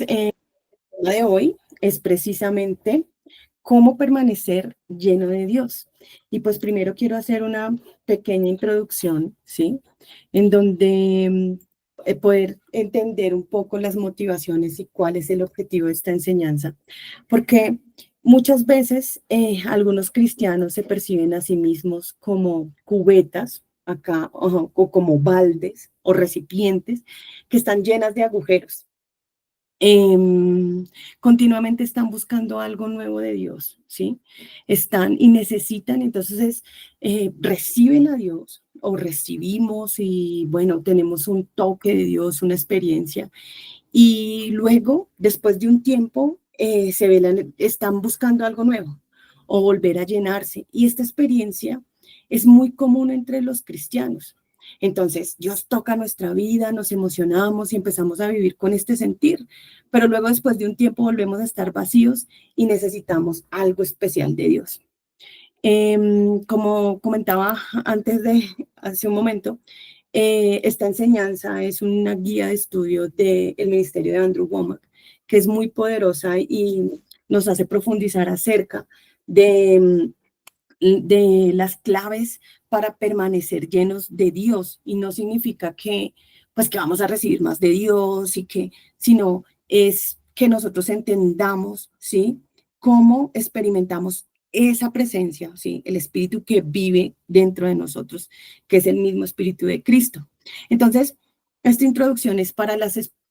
tema de hoy es precisamente cómo permanecer lleno de Dios. Y pues primero quiero hacer una pequeña introducción, ¿sí? En donde poder entender un poco las motivaciones y cuál es el objetivo de esta enseñanza. Porque muchas veces algunos cristianos se perciben a sí mismos como cubetas, acá, o como baldes o recipientes que están llenas de agujeros. Continuamente están buscando algo nuevo de Dios, ¿sí? Están y necesitan, entonces reciben a Dios o recibimos y bueno, tenemos un toque de Dios, una experiencia y luego, después de un tiempo, están buscando algo nuevo o volver a llenarse y esta experiencia es muy común entre los cristianos. Entonces, Dios toca nuestra vida, nos emocionamos y empezamos a vivir con este sentir, pero luego después de un tiempo volvemos a estar vacíos y necesitamos algo especial de Dios. Como comentaba antes de hace un momento, esta enseñanza es una guía de estudio del ministerio de Andrew Wommack, que es muy poderosa y nos hace profundizar acerca de, de las claves para permanecer llenos de Dios. Y no significa que, pues, que vamos a recibir más de Dios y que, sino es que nosotros entendamos, ¿sí? Cómo experimentamos esa presencia, ¿sí? El espíritu que vive dentro de nosotros, que es el mismo espíritu de Cristo. Entonces, esta introducción es para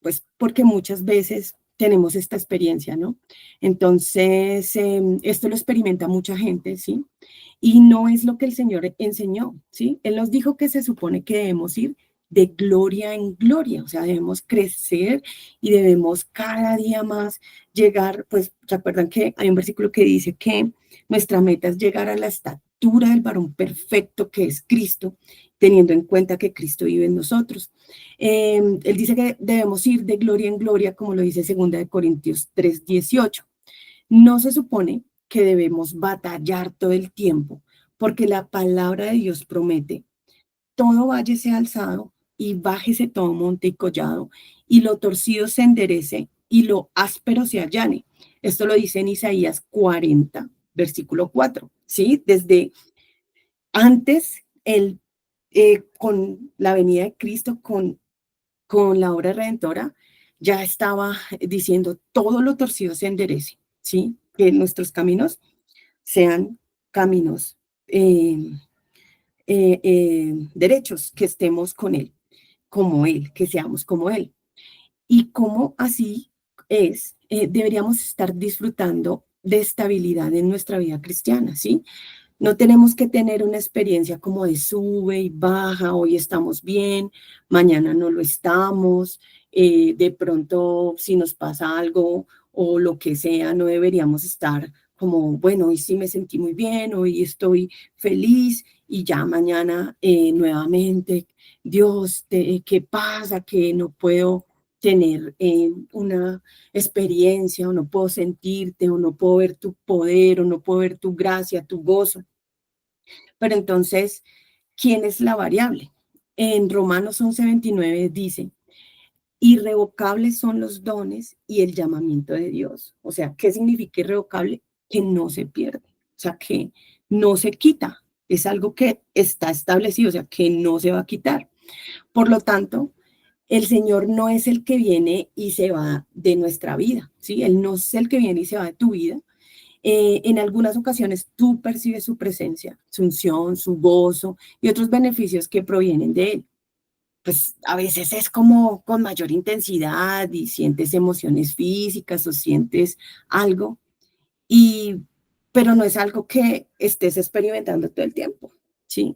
pues, porque muchas veces tenemos esta experiencia, ¿no? Entonces, esto lo experimenta mucha gente, ¿sí? Y no es lo que el Señor enseñó, ¿sí? Él nos dijo que se supone que debemos ir de gloria en gloria, o sea, debemos crecer y debemos cada día más llegar, pues, ¿se acuerdan que hay un versículo que dice que nuestra meta es llegar a la estatura del varón perfecto que es Cristo, teniendo en cuenta que Cristo vive en nosotros? Él dice que debemos ir de gloria en gloria, como lo dice 2 Corintios 3:18. No se supone que debemos batallar todo el tiempo, porque la palabra de Dios promete, todo valle sea alzado y bájese todo monte y collado, y lo torcido se enderece y lo áspero se allane. Esto lo dice en Isaías 40, versículo 4, ¿sí? Desde antes, con la venida de Cristo, con la obra redentora, ya estaba diciendo, todo lo torcido se enderece, ¿sí? Que nuestros caminos sean caminos derechos, que estemos con Él, como Él, que seamos como Él. Y como así deberíamos estar disfrutando de estabilidad en nuestra vida cristiana, ¿sí? No tenemos que tener una experiencia como de sube y baja, hoy estamos bien, mañana no lo estamos, de pronto si nos pasa algo o lo que sea, no deberíamos estar como, bueno, hoy sí me sentí muy bien, hoy estoy feliz y ya mañana nuevamente, Dios, ¿qué pasa? Que no puedo tener una experiencia o no puedo sentirte o no puedo ver tu poder o no puedo ver tu gracia, tu gozo. Pero entonces, ¿quién es la variable? En Romanos 11:29 dice, irrevocables son los dones y el llamamiento de Dios. O sea, ¿qué significa irrevocable? Que no se pierde, o sea, que no se quita. Es algo que está establecido, o sea, que no se va a quitar. Por lo tanto, el Señor no es el que viene y se va de nuestra vida, ¿sí? Él no es el que viene y se va de tu vida. En algunas ocasiones tú percibes su presencia, su unción, su gozo y otros beneficios que provienen de él. Pues a veces es como con mayor intensidad y sientes emociones físicas o sientes algo, y, pero no es algo que estés experimentando todo el tiempo, ¿sí?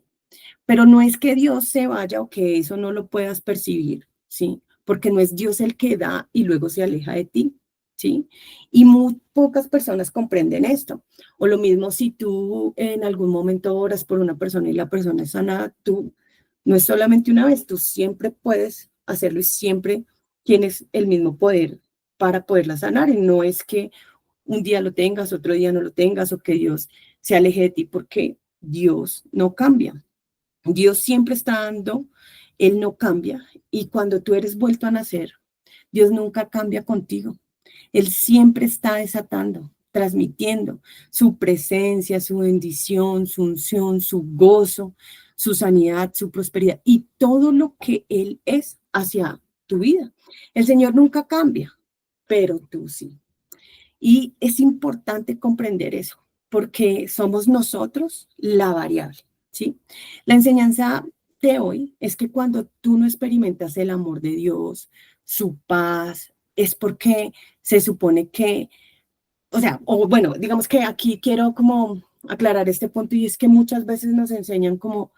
Pero no es que Dios se vaya o que eso no lo puedas percibir, ¿sí? Porque no es Dios el que da y luego se aleja de ti, ¿sí? Y muy pocas personas comprenden esto. O lo mismo si tú en algún momento oras por una persona y la persona es sana, tú no es solamente una vez, tú siempre puedes hacerlo y siempre tienes el mismo poder para poderla sanar. Y no es que un día lo tengas, otro día no lo tengas o que Dios se aleje de ti, porque Dios no cambia. Dios siempre está dando, Él no cambia. Y cuando tú eres vuelto a nacer, Dios nunca cambia contigo. Él siempre está desatando, transmitiendo su presencia, su bendición, su unción, su gozo, su sanidad, su prosperidad y todo lo que Él es hacia tu vida. El Señor nunca cambia, pero tú sí. Y es importante comprender eso, porque somos nosotros la variable, ¿sí? La enseñanza de hoy es que cuando tú no experimentas el amor de Dios, su paz, es porque se supone que, o sea, o bueno, digamos que aquí quiero como aclarar este punto y es que muchas veces nos enseñan como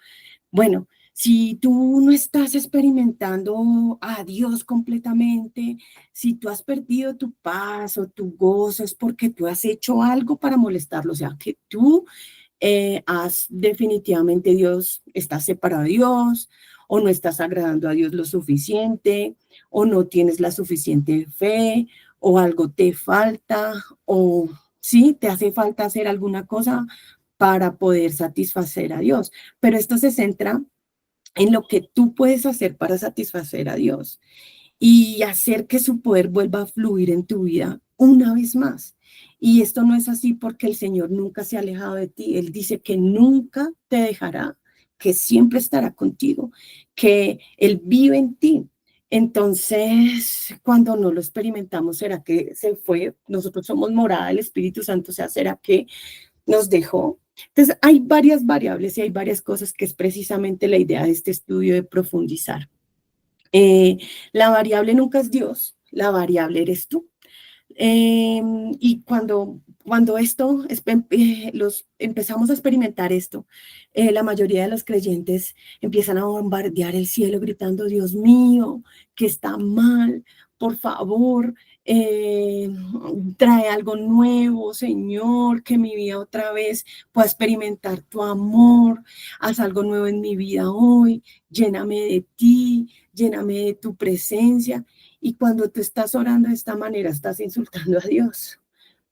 bueno, si tú no estás experimentando a Dios completamente, si tú has perdido tu paz o tu gozo, es porque tú has hecho algo para molestarlo, o sea, que tú has definitivamente Dios, estás separado de Dios, o no estás agradando a Dios lo suficiente, o no tienes la suficiente fe, o algo te falta, o sí, te hace falta hacer alguna cosa para poder satisfacer a Dios. Pero esto se centra en lo que tú puedes hacer para satisfacer a Dios y hacer que su poder vuelva a fluir en tu vida una vez más. Y esto no es así porque el Señor nunca se ha alejado de ti. Él dice que nunca te dejará, que siempre estará contigo, que Él vive en ti. Entonces, cuando no lo experimentamos, ¿será que se fue? Nosotros somos morada del Espíritu Santo, o sea, ¿será que nos dejó? Entonces, hay varias variables y hay varias cosas que es precisamente la idea de este estudio de profundizar. Eh, la variable nunca es Dios, la variable eres tú. Y cuando esto, los, empezamos a experimentar esto, la mayoría de los creyentes empiezan a bombardear el cielo gritando, Dios mío, que está mal, por favor, eh, trae algo nuevo, Señor, que mi vida otra vez pueda experimentar tu amor, haz algo nuevo en mi vida hoy, lléname de ti, lléname de tu presencia. Y cuando tú estás orando de esta manera, estás insultando a Dios,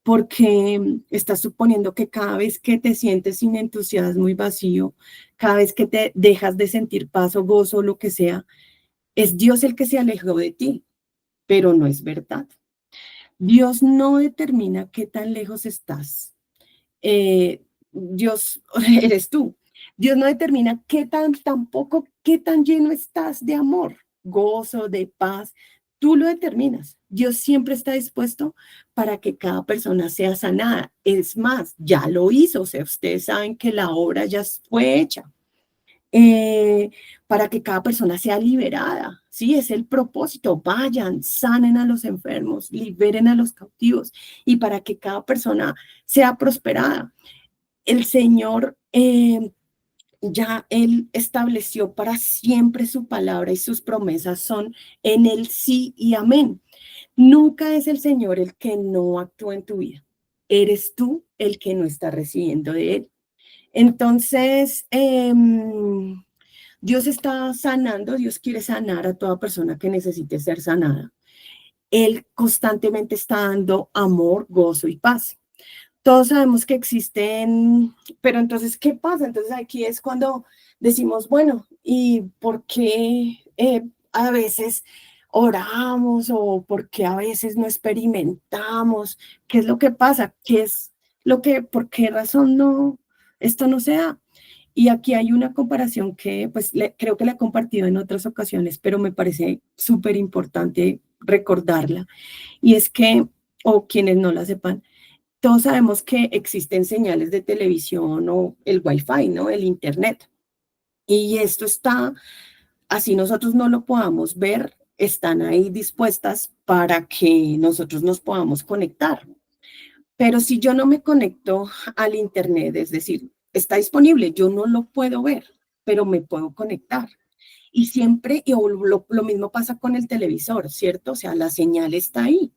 porque estás suponiendo que cada vez que te sientes sin entusiasmo y vacío, cada vez que te dejas de sentir paz o gozo o lo que sea, es Dios el que se alejó de ti, pero no es verdad. Dios no determina qué tan lejos estás. Dios eres tú. Dios no determina qué tan, tampoco qué tan lleno estás de amor, gozo, de paz. Tú lo determinas. Dios siempre está dispuesto para que cada persona sea sanada. Es más, ya lo hizo. O sea, ustedes saben que la obra ya fue hecha. Para que cada persona sea liberada. Sí, es el propósito. Vayan, sanen a los enfermos, liberen a los cautivos y para que cada persona sea prosperada. El Señor ya Él estableció para siempre su palabra y sus promesas son en el sí y amén. Nunca es el Señor el que no actúa en tu vida. Eres tú el que no está recibiendo de Él. Entonces, Dios está sanando, Dios quiere sanar a toda persona que necesite ser sanada. Él constantemente está dando amor, gozo y paz. Todos sabemos que existen, pero entonces, ¿qué pasa? Entonces aquí es cuando decimos, bueno, ¿y por qué a veces oramos o por qué a veces no experimentamos? ¿Qué es lo que pasa? ¿Qué es lo que, por qué razón no, esto no se da? Y aquí hay una comparación que pues creo que la he compartido en otras ocasiones, pero me parece súper importante recordarla. Y es que, o quienes no la sepan, todos sabemos que existen señales de televisión o el Wi-Fi, ¿no? El Internet. Y esto está, así nosotros no lo podamos ver, están ahí dispuestas para que nosotros nos podamos conectar. Pero si yo no me conecto al Internet, es decir, está disponible, yo no lo puedo ver, pero me puedo conectar. Y siempre, y lo mismo pasa con el televisor, ¿cierto? O sea, la señal está ahí.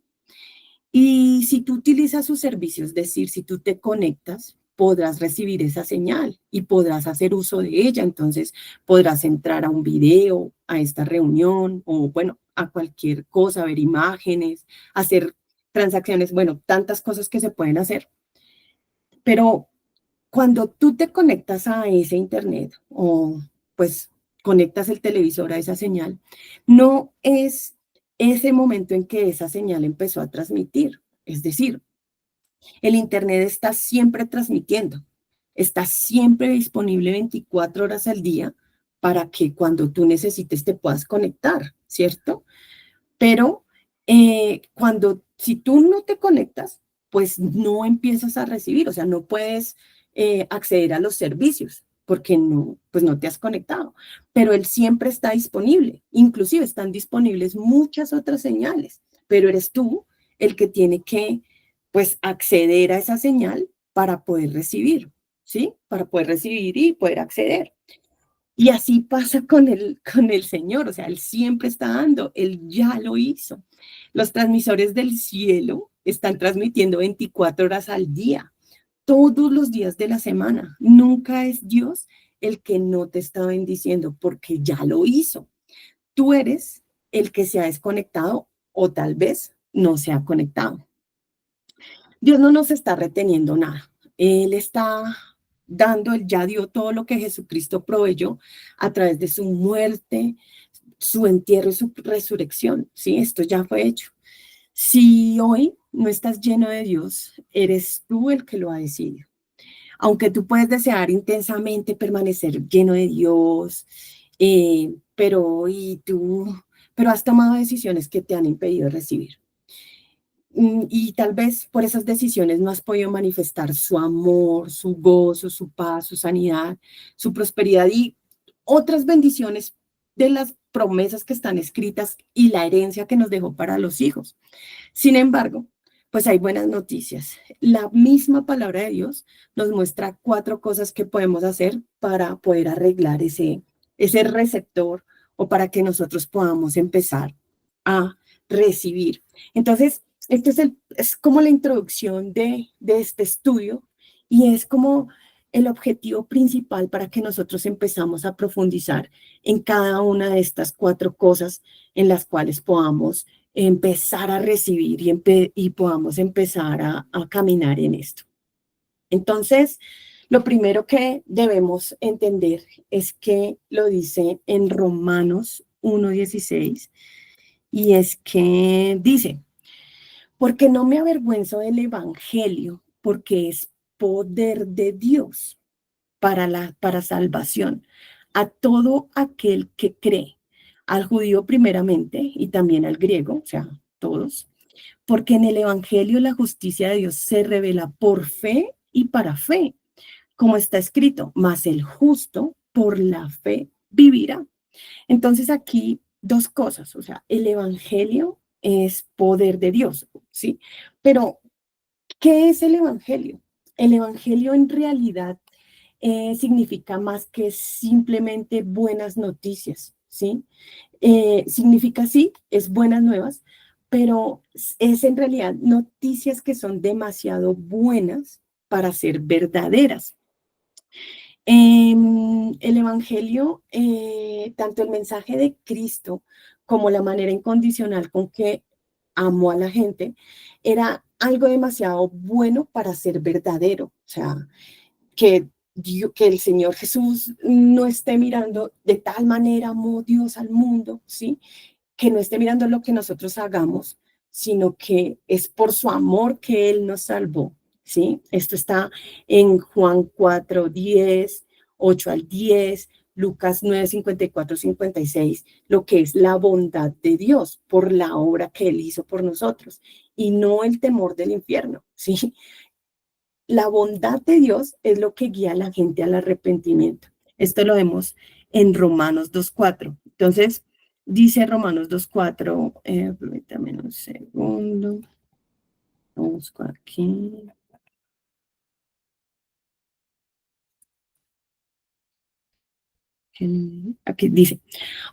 Y si tú utilizas sus servicios, es decir, si tú te conectas, podrás recibir esa señal y podrás hacer uso de ella. Entonces, podrás entrar a un video, a esta reunión o, bueno, a cualquier cosa, ver imágenes, hacer transacciones, bueno, tantas cosas que se pueden hacer. Pero cuando tú te conectas a ese internet o pues conectas el televisor a esa señal, no es ese momento en que esa señal empezó a transmitir. Es decir, el Internet está siempre transmitiendo, está siempre disponible 24 horas al día para que cuando tú necesites te puedas conectar, ¿cierto? Pero si tú no te conectas, pues no empiezas a recibir, o sea, no puedes acceder a los servicios porque no, pues no te has conectado. Pero él siempre está disponible, inclusive están disponibles muchas otras señales, pero eres tú el que tiene que, pues, acceder a esa señal para poder recibir, ¿sí? Para poder recibir y poder acceder. Y así pasa con el Señor, o sea, Él siempre está dando, Él ya lo hizo. Los transmisores del cielo están transmitiendo 24 horas al día, todos los días de la semana. Nunca es Dios el que no te está bendiciendo porque ya lo hizo. Tú eres el que se ha desconectado o tal vez no se ha conectado. Dios no nos está reteniendo nada. Él está dando, Él ya dio todo lo que Jesucristo proveyó a través de su muerte, su entierro y su resurrección. Sí, esto ya fue hecho. Si hoy no estás lleno de Dios, eres tú el que lo ha decidido. Aunque tú puedes desear intensamente permanecer lleno de Dios, pero has tomado decisiones que te han impedido recibir. Y tal vez por esas decisiones no has podido manifestar su amor, su gozo, su paz, su sanidad, su prosperidad y otras bendiciones de las promesas que están escritas y la herencia que nos dejó para los hijos. Sin embargo, pues hay buenas noticias. La misma palabra de Dios nos muestra 4 cosas que podemos hacer para poder arreglar ese receptor o para que nosotros podamos empezar a recibir. Entonces, este es como la introducción de este estudio y es como el objetivo principal para que nosotros empezamos a profundizar en cada una de estas 4 cosas en las cuales podamos empezar a recibir y podamos empezar a caminar en esto. Entonces, lo primero que debemos entender es que lo dice en Romanos 1:16 y es que dice, porque no me avergüenzo del Evangelio, porque es poder de Dios para salvación a todo aquel que cree, al judío primeramente y también al griego, o sea, todos, porque en el Evangelio la justicia de Dios se revela por fe y para fe, como está escrito, mas el justo por la fe vivirá. Entonces aquí 2 cosas, o sea, el Evangelio es poder de Dios, ¿sí? Pero, ¿qué es el Evangelio? El Evangelio en realidad significa más que simplemente buenas noticias, ¿sí? Significa sí, es buenas nuevas, pero es en realidad noticias que son demasiado buenas para ser verdaderas. El Evangelio, tanto el mensaje de Cristo como la manera incondicional con que amó a la gente, era algo demasiado bueno para ser verdadero. O sea, que el Señor Jesús no esté mirando de tal manera amó Dios al mundo, ¿sí? Que no esté mirando lo que nosotros hagamos, sino que es por su amor que Él nos salvó, ¿sí? Esto está en Juan 4:10, 8 al 10, Lucas 9:54-56, lo que es la bondad de Dios por la obra que Él hizo por nosotros y no el temor del infierno, ¿sí? La bondad de Dios es lo que guía a la gente al arrepentimiento. Esto lo vemos en Romanos 2:4. Entonces, dice Romanos 2:4, permítame un segundo, busco aquí. Aquí dice,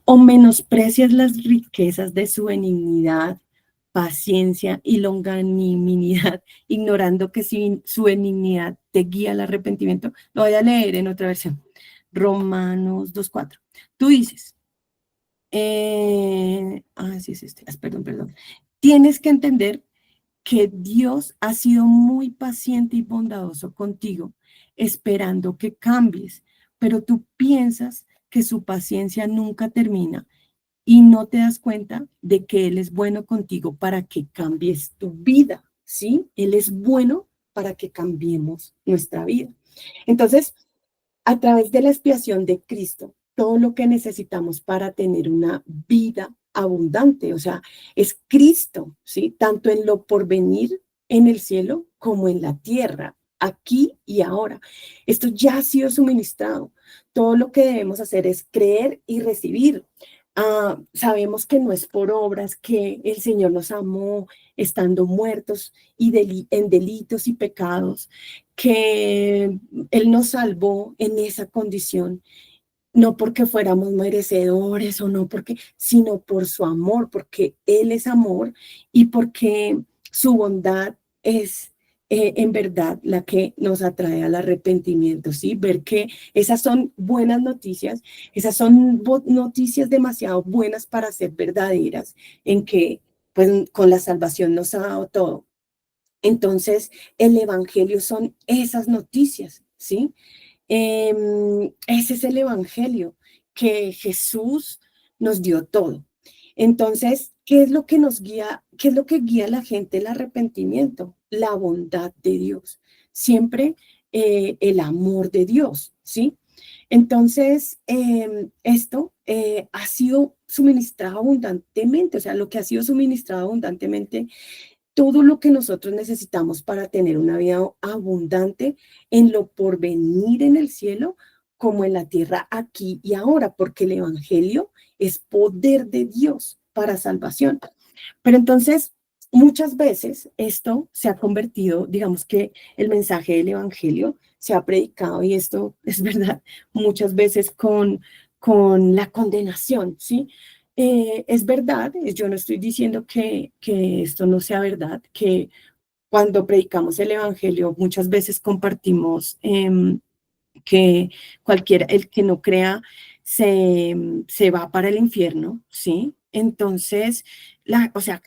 o menosprecias las riquezas de su benignidad, paciencia y longanimidad, ignorando que su benignidad te guía al arrepentimiento. Lo voy a leer en otra versión. Romanos 2:4. Tú dices, sí es este, perdón. Tienes que entender que Dios ha sido muy paciente y bondadoso contigo, esperando que cambies, pero tú piensas que su paciencia nunca termina y no te das cuenta de que Él es bueno contigo para que cambies tu vida, ¿sí? Él es bueno para que cambiemos nuestra vida. Entonces, a través de la expiación de Cristo, todo lo que necesitamos para tener una vida abundante, o sea, es Cristo, ¿sí? Tanto en lo porvenir, en el cielo, como en la tierra, aquí y ahora. Esto ya ha sido suministrado. Todo lo que debemos hacer es creer y recibir. Sabemos que no es por obras, que el Señor nos amó estando muertos y en delitos y pecados, que Él nos salvó en esa condición, no porque fuéramos merecedores o no porque, sino por su amor, porque Él es amor y porque su bondad es en verdad la que nos atrae al arrepentimiento, ¿sí? Ver que esas son buenas noticias, esas son noticias demasiado buenas para ser verdaderas, en que pues con la salvación nos ha dado todo. Entonces, el Evangelio son esas noticias, ¿sí? Ese es el Evangelio, que Jesús nos dio todo. Entonces, ¿qué es lo que nos guía? ¿Qué es lo que guía a la gente el arrepentimiento? La bondad de Dios. Siempre el amor de Dios, ¿sí? Entonces, esto ha sido suministrado abundantemente, o sea, lo que ha sido suministrado abundantemente todo lo que nosotros necesitamos para tener una vida abundante en lo porvenir en el cielo como en la tierra aquí y ahora, porque el Evangelio es poder de Dios para salvación. Pero entonces, muchas veces esto se ha convertido, digamos que el mensaje del Evangelio se ha predicado, y esto es verdad, muchas veces con la condenación, ¿sí? Es verdad, yo no estoy diciendo que esto no sea verdad, que cuando predicamos el Evangelio muchas veces compartimos que cualquiera, el que no crea, se va para el infierno, ¿sí? Entonces, o sea,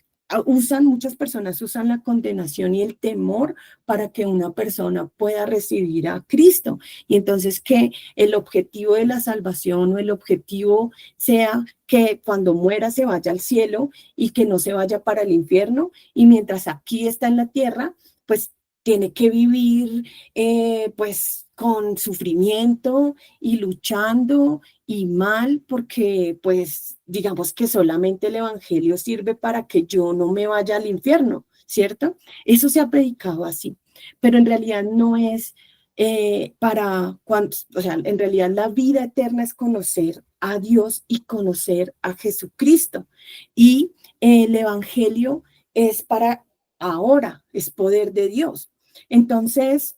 muchas personas usan la condenación y el temor para que una persona pueda recibir a Cristo. Y entonces que el objetivo de la salvación o el objetivo sea que cuando muera se vaya al cielo y que no se vaya para el infierno. Y mientras aquí está en la tierra, pues tiene que vivir pues con sufrimiento y luchando y mal, porque pues digamos que solamente el Evangelio sirve para que yo no me vaya al infierno, ¿cierto? Eso se ha predicado así, pero en realidad no es para cuando, o sea, en realidad la vida eterna es conocer a Dios y conocer a Jesucristo. Y el Evangelio es para ahora, es poder de Dios. Entonces,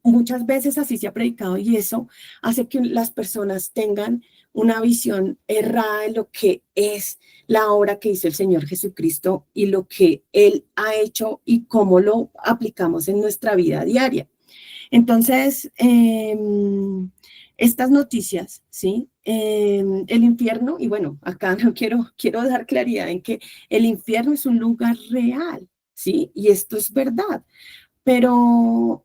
muchas veces así se ha predicado y eso hace que las personas tengan una visión errada de lo que es la obra que hizo el Señor Jesucristo y lo que Él ha hecho y cómo lo aplicamos en nuestra vida diaria. Entonces, estas noticias, ¿sí? El infierno, y bueno, acá no quiero dar claridad en que el infierno es un lugar real, ¿sí? Y esto es verdad, pero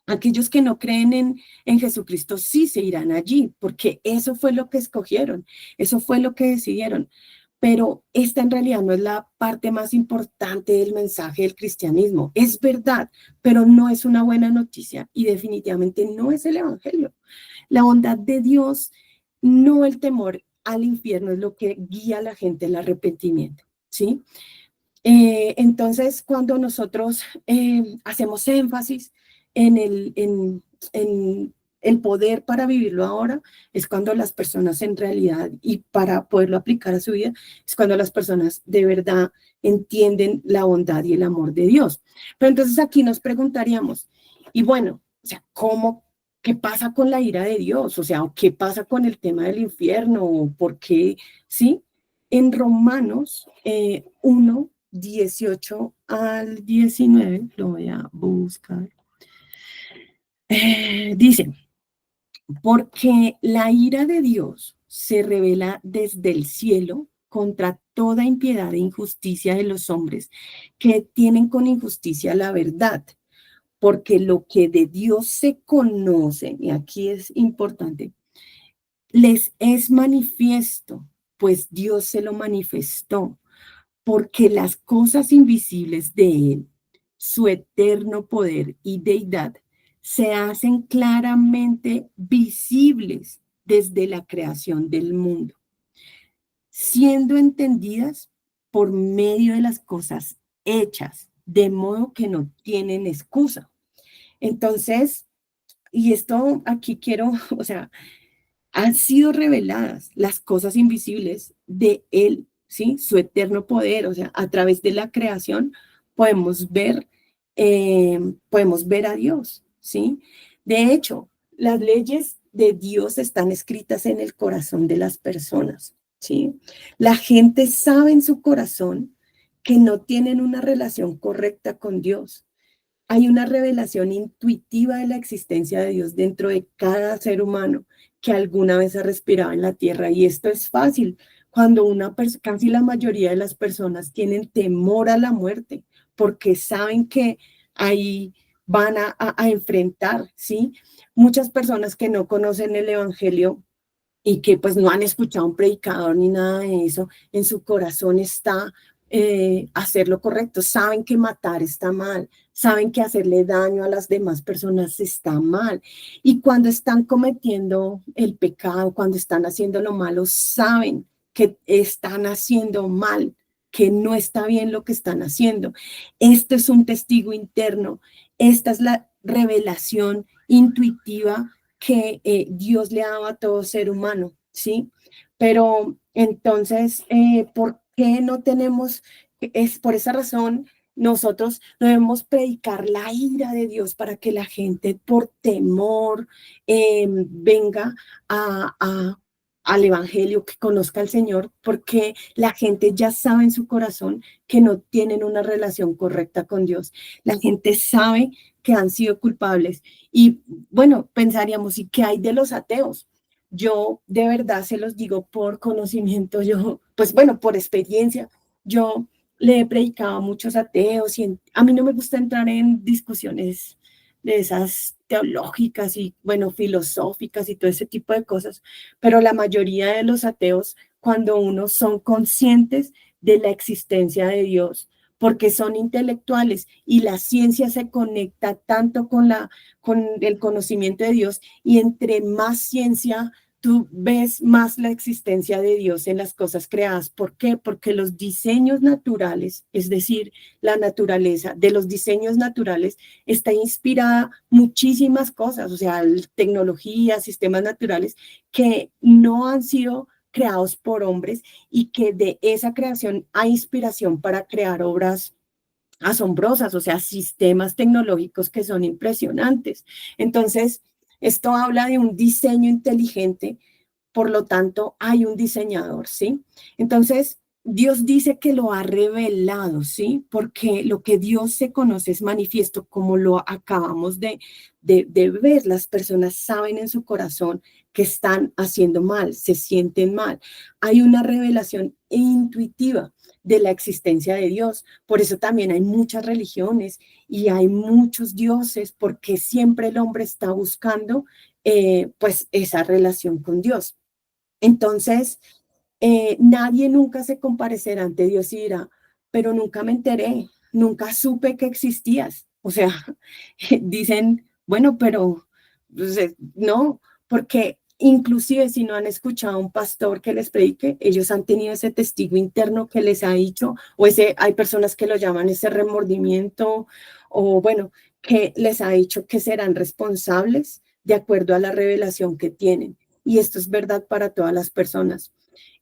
aquellos que no creen en Jesucristo sí se irán allí, porque eso fue lo que escogieron, eso fue lo que decidieron. Pero esta en realidad no es la parte más importante del mensaje del cristianismo. Es verdad, pero no es una buena noticia y definitivamente no es el Evangelio. La bondad de Dios, no el temor al infierno, es lo que guía a la gente al arrepentimiento, ¿sí? Entonces, cuando nosotros hacemos énfasis en en el poder para vivirlo ahora, es cuando las personas en realidad, y para poderlo aplicar a su vida, es cuando las personas de verdad entienden la bondad y el amor de Dios. Pero entonces aquí nos preguntaríamos, y bueno, o sea, ¿qué pasa con la ira de Dios? O sea, ¿qué pasa con el tema del infierno? ¿Por qué? ¿Sí? En Romanos 1, 18 al 19, lo voy a buscar, dice, porque la ira de Dios se revela desde el cielo contra toda impiedad e injusticia de los hombres que tienen con injusticia la verdad, porque lo que de Dios se conoce, y aquí es importante, les es manifiesto, pues Dios se lo manifestó, porque las cosas invisibles de Él, su eterno poder y deidad, se hacen claramente visibles desde la creación del mundo, siendo entendidas por medio de las cosas hechas, de modo que no tienen excusa. Entonces, y esto aquí quiero, o sea, han sido reveladas las cosas invisibles de Él, ¿sí? Su eterno poder, o sea, a través de la creación podemos ver a Dios, ¿sí? De hecho, las leyes de Dios están escritas en el corazón de las personas, ¿sí? La gente sabe en su corazón que no tienen una relación correcta con Dios. Hay una revelación intuitiva de la existencia de Dios dentro de cada ser humano que alguna vez ha respirado en la tierra. Y esto es fácil cuando casi la mayoría de las personas tienen temor a la muerte porque saben que ahí van a enfrentar, ¿sí? Muchas personas que no conocen el Evangelio y que pues no han escuchado un predicador ni nada de eso, en su corazón está hacer lo correcto, saben que matar está mal, saben que hacerle daño a las demás personas está mal. Y cuando están cometiendo el pecado, cuando están haciendo lo malo, saben que están haciendo mal, que no está bien lo que están haciendo. Este es un testigo interno, esta es la revelación intuitiva que Dios le ha dado a todo ser humano, ¿sí? Pero entonces, ¿por qué no tenemos? Es por esa razón, nosotros debemos predicar la ira de Dios para que la gente por temor venga al Evangelio, que conozca al Señor, porque la gente ya sabe en su corazón que no tienen una relación correcta con Dios. La gente sabe que han sido culpables. Y bueno, pensaríamos, ¿y qué hay de los ateos? Yo de verdad se los digo por conocimiento, yo, pues bueno, por experiencia, yo le he predicado a muchos ateos y a mí no me gusta entrar en discusiones de esas teológicas y, bueno, filosóficas y todo ese tipo de cosas, pero la mayoría de los ateos, cuando uno son conscientes de la existencia de Dios, porque son intelectuales y la ciencia se conecta tanto con el conocimiento de Dios y entre más ciencia tú ves más la existencia de Dios en las cosas creadas. ¿Por qué? Porque los diseños naturales, es decir, la naturaleza de los diseños naturales está inspirada muchísimas cosas, o sea, tecnología, sistemas naturales que no han sido creados por hombres y que de esa creación hay inspiración para crear obras asombrosas, o sea, sistemas tecnológicos que son impresionantes. Entonces, esto habla de un diseño inteligente, por lo tanto, hay un diseñador, ¿sí? Entonces, Dios dice que lo ha revelado, ¿sí? Porque lo que Dios se conoce es manifiesto, como lo acabamos de ver. Las personas saben en su corazón que están haciendo mal, se sienten mal. Hay una revelación intuitiva de la existencia de Dios. Por eso también hay muchas religiones y hay muchos dioses, porque siempre el hombre está buscando pues esa relación con Dios. Entonces, nadie nunca se comparecerá ante Dios y dirá, pero nunca me enteré, nunca supe que existías. O sea, dicen, bueno, pero pues, no, porque inclusive si no han escuchado a un pastor que les predique, ellos han tenido ese testigo interno que les ha dicho, o hay personas que lo llaman ese remordimiento, o bueno, que les ha dicho que serán responsables de acuerdo a la revelación que tienen. Y esto es verdad para todas las personas.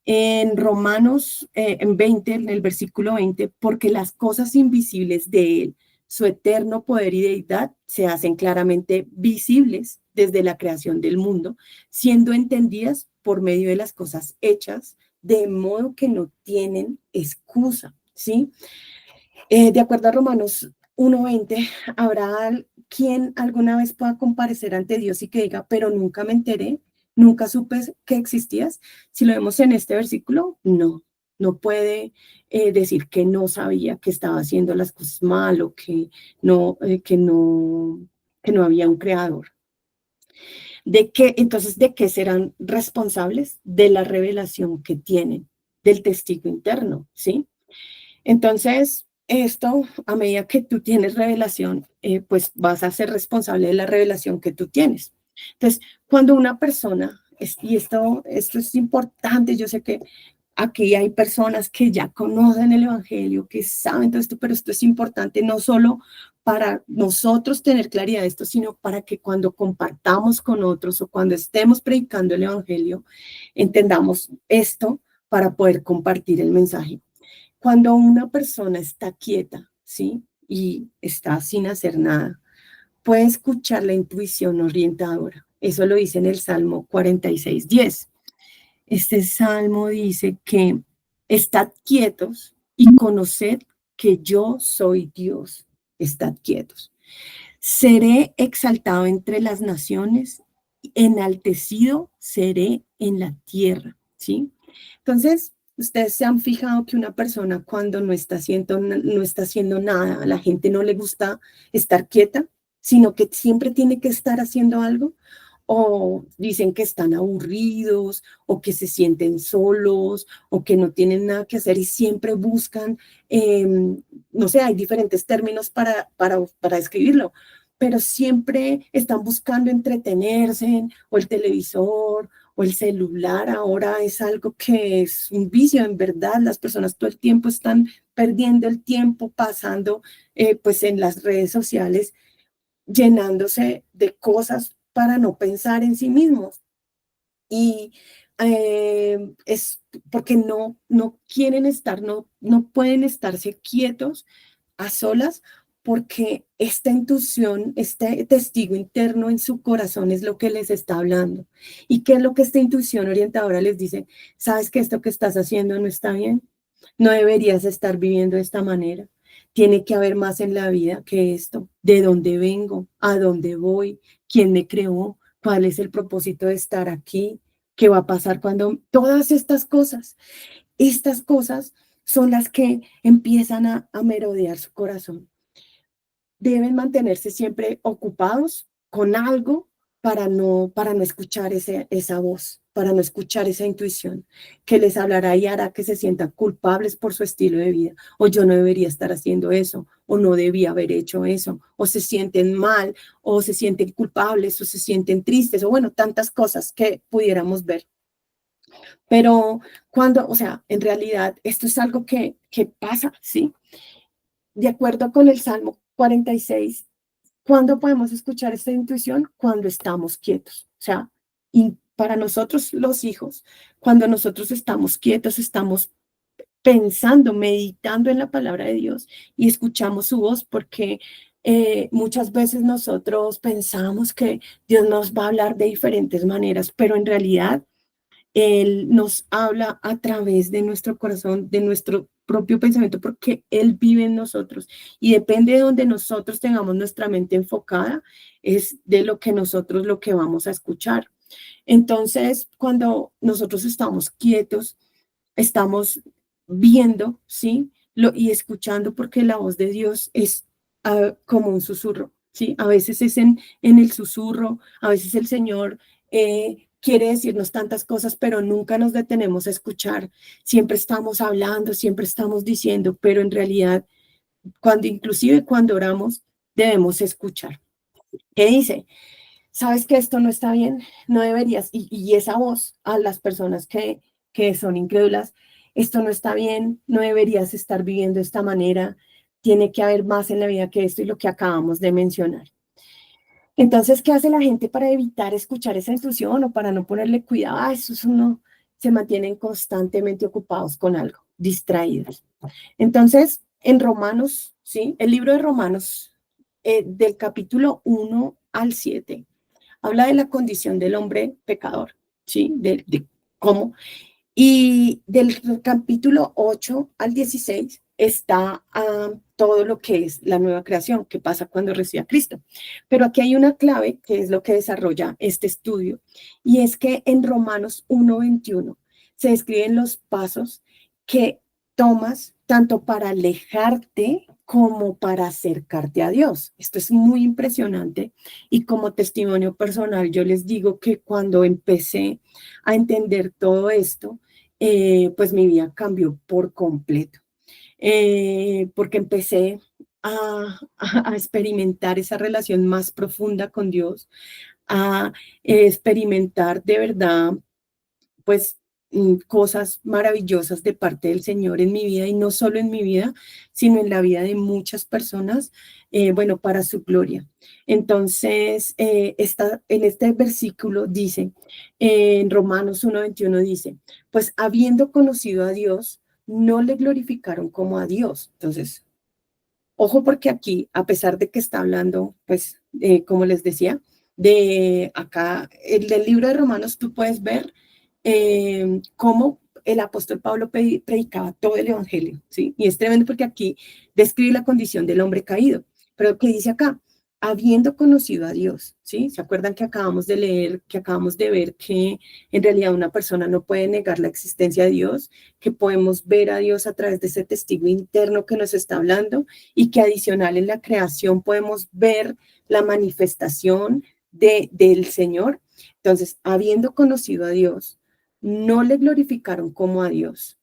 En Romanos en 20, en el versículo 20, porque las cosas invisibles de Él, su eterno poder y deidad, se hacen claramente visibles desde la creación del mundo, siendo entendidas por medio de las cosas hechas, de modo que no tienen excusa, ¿sí? De acuerdo a Romanos 1:20, habrá quien alguna vez pueda comparecer ante Dios y que diga, pero nunca me enteré, nunca supe que existías. Si lo vemos en este versículo, no, no puede decir que no sabía que estaba haciendo las cosas mal o no, que no había un creador. Entonces, ¿de qué serán responsables? De la revelación que tienen, del testigo interno, ¿sí? Entonces, esto, a medida que tú tienes revelación, pues vas a ser responsable de la revelación que tú tienes. Entonces, cuando una persona, y esto es importante, yo sé que aquí hay personas que ya conocen el Evangelio, que saben todo esto, pero esto es importante no solo para nosotros tener claridad de esto, sino para que cuando compartamos con otros o cuando estemos predicando el Evangelio, entendamos esto para poder compartir el mensaje. Cuando una persona está quieta, ¿sí? Y está sin hacer nada, puede escuchar la intuición orientadora. Eso lo dice en el Salmo 46:10. Este salmo dice que estad quietos y conoced que yo soy Dios. Estad quietos. Seré exaltado entre las naciones, enaltecido seré en la tierra, ¿sí? Entonces, ustedes se han fijado que una persona cuando no está haciendo nada, a la gente no le gusta estar quieta, sino que siempre tiene que estar haciendo algo, o dicen que están aburridos, o que se sienten solos, o que no tienen nada que hacer y siempre buscan, no sé, hay diferentes términos para describirlo, pero siempre están buscando entretenerse, o el televisor, o el celular. Ahora es algo que es un vicio, en verdad. Las personas todo el tiempo están perdiendo el tiempo pasando pues en las redes sociales, llenándose de cosas para no pensar en sí mismos. Y es porque no quieren estar, no pueden estarse quietos a solas, porque esta intuición, este testigo interno en su corazón es lo que les está hablando. ¿Y qué es lo que esta intuición orientadora les dice? ¿Sabes que esto que estás haciendo no está bien? No deberías estar viviendo de esta manera. Tiene que haber más en la vida que esto. ¿De dónde vengo? ¿A dónde voy? ¿Quién me creó? ¿Cuál es el propósito de estar aquí? ¿Qué va a pasar cuando todas estas cosas son las que empiezan a merodear su corazón? Deben mantenerse siempre ocupados con algo para no escuchar esa voz, para no escuchar esa intuición que les hablará y hará que se sientan culpables por su estilo de vida, o yo no debería estar haciendo eso, o no debía haber hecho eso, o se sienten mal, o se sienten culpables, o se sienten tristes, o bueno, tantas cosas que pudiéramos ver. Pero cuando, o sea, en realidad esto es algo que pasa, ¿sí? De acuerdo con el Salmo 46, ¿cuándo podemos escuchar esta intuición? Cuando estamos quietos. O sea, y para nosotros los hijos, cuando nosotros estamos quietos, estamos pensando, meditando en la palabra de Dios y escuchamos su voz, porque muchas veces nosotros pensamos que Dios nos va a hablar de diferentes maneras, pero en realidad Él nos habla a través de nuestro corazón, de nuestro propio pensamiento, porque Él vive en nosotros y depende de donde nosotros tengamos nuestra mente enfocada, es de lo que vamos a escuchar. Entonces, cuando nosotros estamos quietos, estamos viendo, ¿sí? Y escuchando, porque la voz de Dios es como un susurro, ¿sí? A veces es en el susurro, a veces el Señor quiere decirnos tantas cosas, pero nunca nos detenemos a escuchar. Siempre estamos hablando, siempre estamos diciendo, pero en realidad, inclusive cuando oramos, debemos escuchar. ¿Qué dice? Sabes que esto no está bien, no deberías, y esa voz a las personas que son incrédulas, esto no está bien, no deberías estar viviendo de esta manera, tiene que haber más en la vida que esto y lo que acabamos de mencionar. Entonces, ¿qué hace la gente para evitar escuchar esa intuición o para no ponerle cuidado? Eso es uno, se mantienen constantemente ocupados con algo, distraídos. Entonces, en Romanos, ¿sí? El libro de Romanos, del capítulo 1 al 7, habla de la condición del hombre pecador, ¿sí? De cómo. Y del capítulo 8 al 16 está todo lo que es la nueva creación, que pasa cuando recibe a Cristo. Pero aquí hay una clave que es lo que desarrolla este estudio, y es que en Romanos 1:21 se describen los pasos que tomas tanto para alejarte como para acercarte a Dios. Esto es muy impresionante y como testimonio personal yo les digo que cuando empecé a entender todo esto, pues mi vida cambió por completo, porque empecé a experimentar esa relación más profunda con Dios, a experimentar de verdad pues cosas maravillosas de parte del Señor en mi vida y no solo en mi vida, sino en la vida de muchas personas, bueno, para su gloria. Entonces, en este versículo dice, en Romanos 1:21 dice, pues habiendo conocido a Dios, no le glorificaron como a Dios. Entonces, ojo porque aquí, a pesar de que está hablando, pues, como les decía, de acá, el del libro de Romanos, tú puedes ver cómo el apóstol Pablo predicaba todo el evangelio, ¿sí? Y es tremendo porque aquí describe la condición del hombre caído. Pero ¿qué dice acá? Habiendo conocido a Dios, ¿sí? ¿Se acuerdan que acabamos de leer, que acabamos de ver que en realidad una persona no puede negar la existencia de Dios, que podemos ver a Dios a través de ese testigo interno que nos está hablando y que adicional en la creación podemos ver la manifestación del Señor? Entonces, habiendo conocido a Dios, no le glorificaron como a Dios,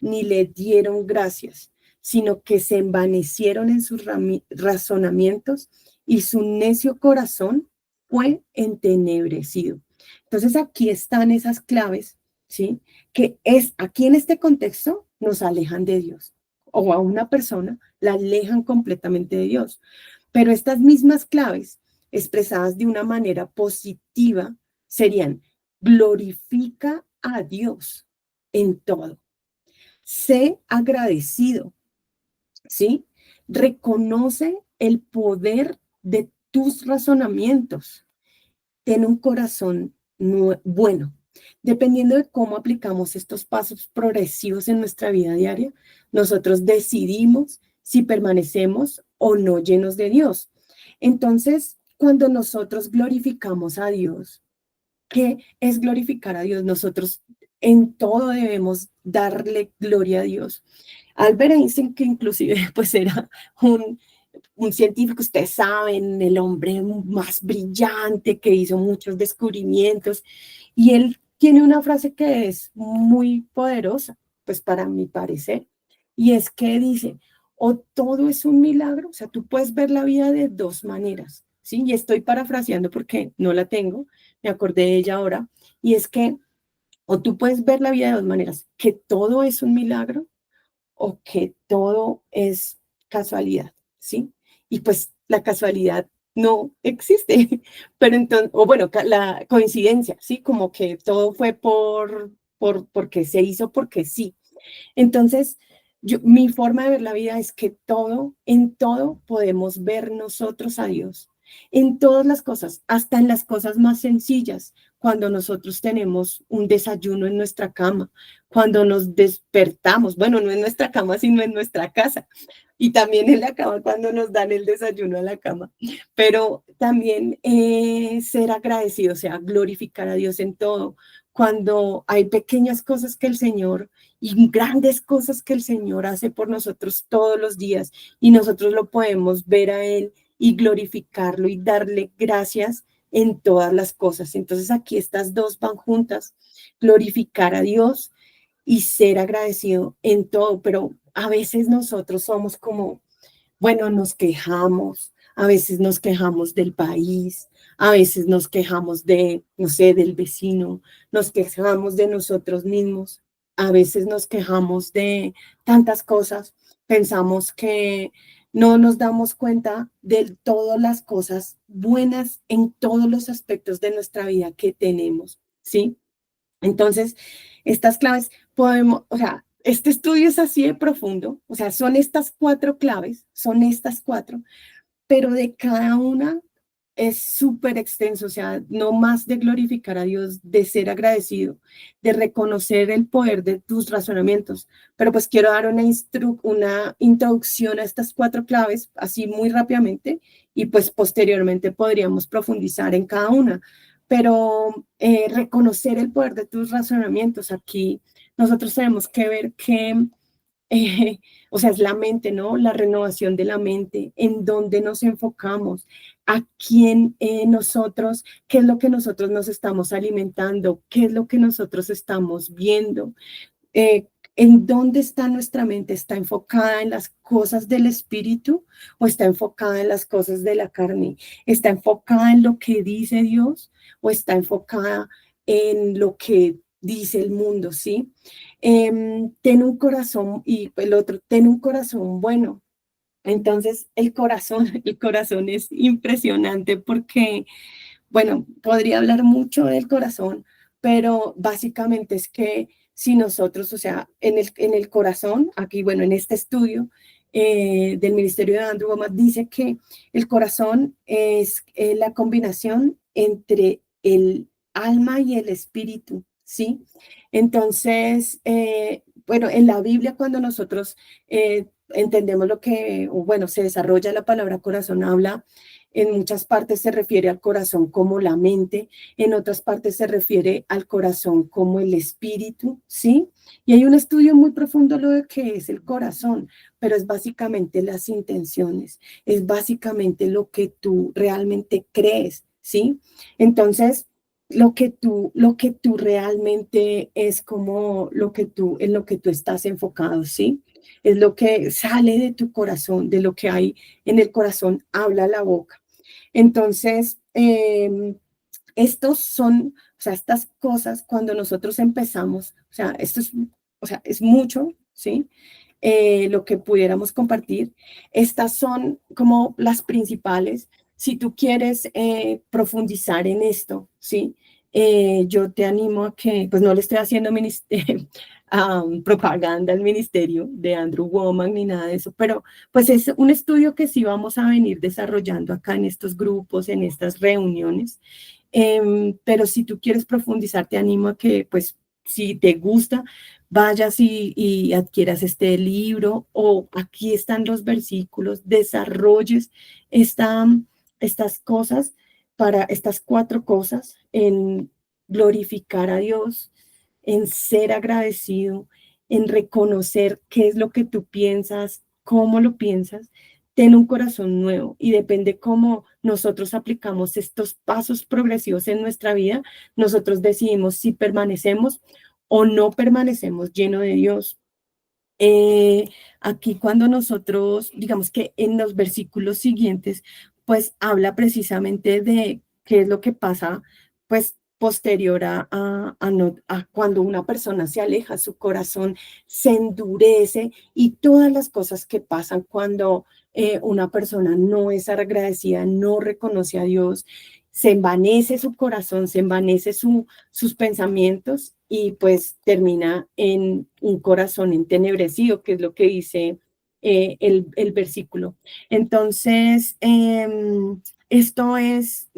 ni le dieron gracias, sino que se envanecieron en sus razonamientos y su necio corazón fue entenebrecido. Entonces aquí están esas claves, ¿sí? Que es aquí en este contexto nos alejan de Dios o a una persona la alejan completamente de Dios. Pero estas mismas claves expresadas de una manera positiva serían glorifica a Dios en todo. Sé agradecido, ¿sí? Reconoce el poder de tus razonamientos. Ten un corazón bueno. Dependiendo de cómo aplicamos estos pasos progresivos en nuestra vida diaria, nosotros decidimos si permanecemos o no llenos de Dios. Entonces, cuando nosotros glorificamos a Dios, ¿qué es glorificar a Dios? Nosotros en todo debemos darle gloria a Dios. Albert Einstein, que inclusive pues era un científico, ustedes saben, el hombre más brillante que hizo muchos descubrimientos, y él tiene una frase que es muy poderosa, pues para mi parecer, y es que dice, o todo es un milagro, o sea, tú puedes ver la vida de dos maneras, ¿sí? Y estoy parafraseando porque no la tengo, me acordé de ella ahora, y es que, o tú puedes ver la vida de dos maneras, que todo es un milagro, o que todo es casualidad, ¿sí? Y pues la casualidad no existe, pero entonces, o bueno, la coincidencia, ¿sí? Como que todo fue porque se hizo, porque sí. Entonces, mi forma de ver la vida es que en todo podemos ver nosotros a Dios, en todas las cosas, hasta en las cosas más sencillas, cuando nosotros tenemos un desayuno en nuestra cama, cuando nos despertamos, bueno, no en nuestra cama, sino en nuestra casa, y también en la cama cuando nos dan el desayuno a la cama, pero también ser agradecido, o sea, glorificar a Dios en todo, cuando hay pequeñas cosas que el Señor y grandes cosas que el Señor hace por nosotros todos los días y nosotros lo podemos ver a Él y glorificarlo y darle gracias en todas las cosas. Entonces aquí estas dos van juntas, glorificar a Dios y ser agradecido en todo, pero a veces nosotros somos como, bueno, nos quejamos, a veces nos quejamos del país, a veces nos quejamos de, no sé, del vecino, nos quejamos de nosotros mismos, a veces nos quejamos de tantas cosas, pensamos que no nos damos cuenta de todas las cosas buenas en todos los aspectos de nuestra vida que tenemos, ¿sí? Entonces, estas claves podemos, o sea, este estudio es así de profundo, o sea, son estas cuatro claves, son estas cuatro, pero de cada una es súper extenso, o sea, no más de glorificar a Dios, de ser agradecido, de reconocer el poder de tus razonamientos. Pero pues quiero dar una introducción a estas cuatro claves, así muy rápidamente, y pues posteriormente podríamos profundizar en cada una. Pero reconocer el poder de tus razonamientos, aquí nosotros tenemos que ver que eh, o sea, es la mente, ¿no? La renovación de la mente, en dónde nos enfocamos, a quién nosotros, qué es lo que nosotros nos estamos alimentando, qué es lo que nosotros estamos viendo, eh, en dónde está nuestra mente. ¿Está enfocada en las cosas del espíritu o está enfocada en las cosas de la carne? ¿Está enfocada en lo que dice Dios o está enfocada en lo que dice el mundo? ¿Sí? Ten un corazón, y el otro, ten un corazón bueno. Entonces, el corazón, el corazón es impresionante porque, bueno, podría hablar mucho del corazón, pero básicamente es que si nosotros, o sea, en el corazón, aquí, bueno, en este estudio del Ministerio de Andrew Womack, dice que el corazón es la combinación entre el alma y el espíritu, ¿sí? Entonces, bueno, en la Biblia cuando nosotros entendemos lo que, o bueno, se desarrolla la palabra corazón, habla en muchas partes se refiere al corazón como la mente, en otras partes se refiere al corazón como el espíritu, ¿sí? Y hay un estudio muy profundo lo de qué es el corazón, pero es básicamente las intenciones, es básicamente lo que tú realmente crees, ¿sí? Entonces, lo que tú realmente es como lo que tú, en lo que tú estás enfocado, ¿sí? Es lo que sale de tu corazón, de lo que hay en el corazón, habla la boca. Entonces, estos son, o sea, estas cosas cuando nosotros empezamos, o sea, esto es, o sea, es mucho, ¿sí? Lo que pudiéramos compartir. Estas son como las principales. Si tú quieres profundizar en esto, ¿sí? Yo te animo a que, pues no le estoy haciendo propaganda al ministerio de Andrew Womack ni nada de eso, pero pues es un estudio que sí vamos a venir desarrollando acá en estos grupos, en estas reuniones. Pero si tú quieres profundizar, te animo a que, pues, si te gusta, vayas y adquieras este libro o aquí están los versículos, desarrolles esta, estas cosas para estas cuatro cosas en glorificar a Dios, en ser agradecido, en reconocer qué es lo que tú piensas, cómo lo piensas. Ten un corazón nuevo y depende cómo nosotros aplicamos estos pasos progresivos en nuestra vida, nosotros decidimos si permanecemos o no permanecemos lleno de Dios. Eh, Aquí cuando nosotros, digamos que en los versículos siguientes, pues habla precisamente de qué es lo que pasa, pues posterior a cuando una persona se aleja, su corazón se endurece y todas las cosas que pasan cuando una persona no es agradecida, no reconoce a Dios, se envanece su corazón, se envanece sus pensamientos y pues termina en un corazón entenebrecido, que es lo que dice el versículo. Entonces, esto es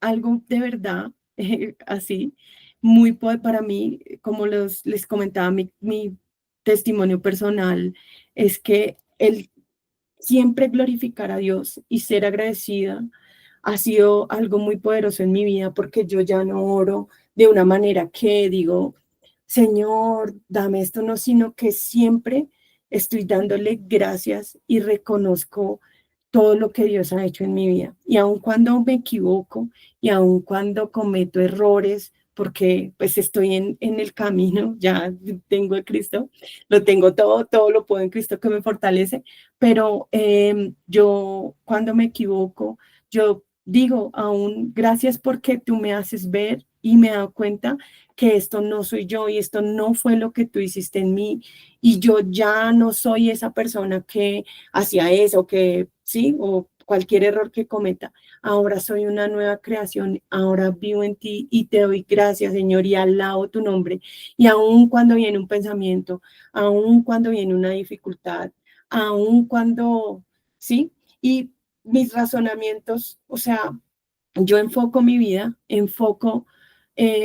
algo de verdad, así, para mí, como les comentaba, mi testimonio personal es que el siempre glorificar a Dios y ser agradecida ha sido algo muy poderoso en mi vida porque yo ya no oro de una manera que digo, Señor, dame esto, no, sino que siempre estoy dándole gracias y reconozco todo lo que Dios ha hecho en mi vida. Y aun cuando me equivoco y aun cuando cometo errores, porque pues estoy en el camino, ya tengo a Cristo, lo tengo todo, todo lo puedo en Cristo que me fortalece, pero yo cuando me equivoco, yo digo aún gracias porque tú me haces ver y me he dado cuenta que esto no soy yo y esto no fue lo que tú hiciste en mí y yo ya no soy esa persona que hacía eso, que sí, o cualquier error que cometa. Ahora soy una nueva creación, ahora vivo en ti y te doy gracias, Señor, y alabo tu nombre. Y aun cuando viene un pensamiento, aun cuando viene una dificultad, aun cuando, sí, y mis razonamientos, o sea, yo enfoco mi vida, enfoco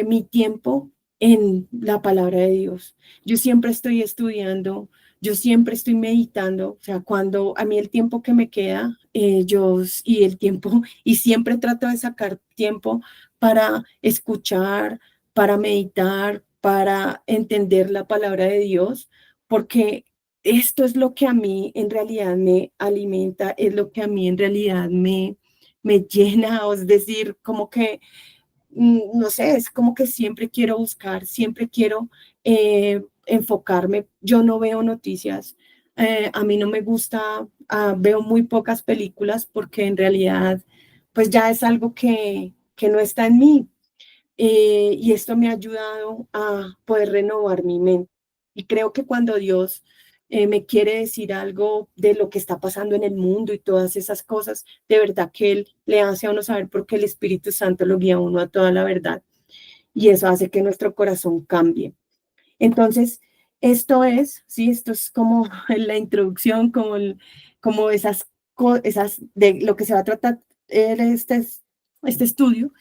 mi tiempo en la palabra de Dios. Yo siempre estoy estudiando, yo siempre estoy meditando, o sea, cuando a mí el tiempo que me queda, y el tiempo, y siempre trato de sacar tiempo para escuchar, para meditar, para entender la palabra de Dios, porque esto es lo que a mí en realidad me alimenta, es lo que a mí en realidad me llena, es decir, como que no sé, es como que siempre quiero buscar, siempre quiero enfocarme. Yo no veo noticias, a mí no me gusta, veo muy pocas películas porque en realidad pues ya es algo que no está en mí. Y esto me ha ayudado a poder renovar mi mente. Y creo que cuando Dios me quiere decir algo de lo que está pasando en el mundo y todas esas cosas, de verdad que Él le hace a uno saber porque el Espíritu Santo lo guía a uno a toda la verdad. Y eso hace que nuestro corazón cambie. Entonces, sí, esto es como la introducción, como esas de lo que se va a tratar este estudio.